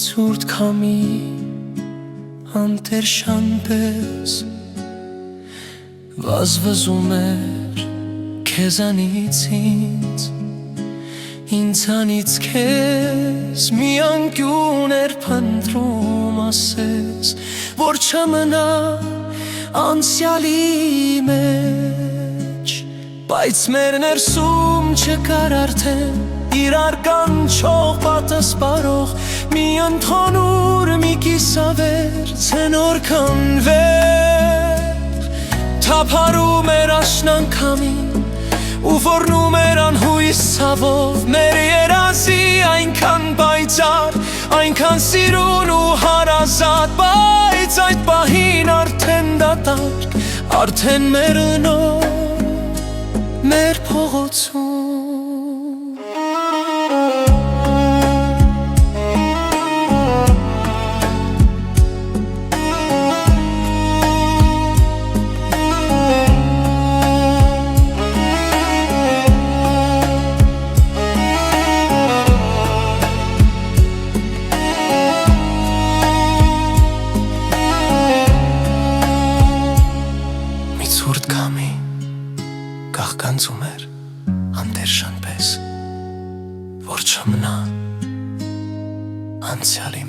ցուրտ քամի անտերշան պես վազվզում էր քեզանից ինձանից քեզ մի անկյուն էր փնտրում ասես որ չմնա անցյալի մեջ բայց մեր ներսում չկար արդեն իրար կանչող պատը սպարող մի ընդհանուր մի կիսավեր ցենոր քանվեր թափարում էր աշնանքամին ու որնում էր անհույս ցավով մեր երազի այնքան պայծառ այնքան սիրուն ու հարազատ բայց այդ պահին արդեն դատարկ արդեն մեռնող մեր փողոցում ցուրտ քամի կաղկանցում էր անտերշան պես որ չմնա անցյալի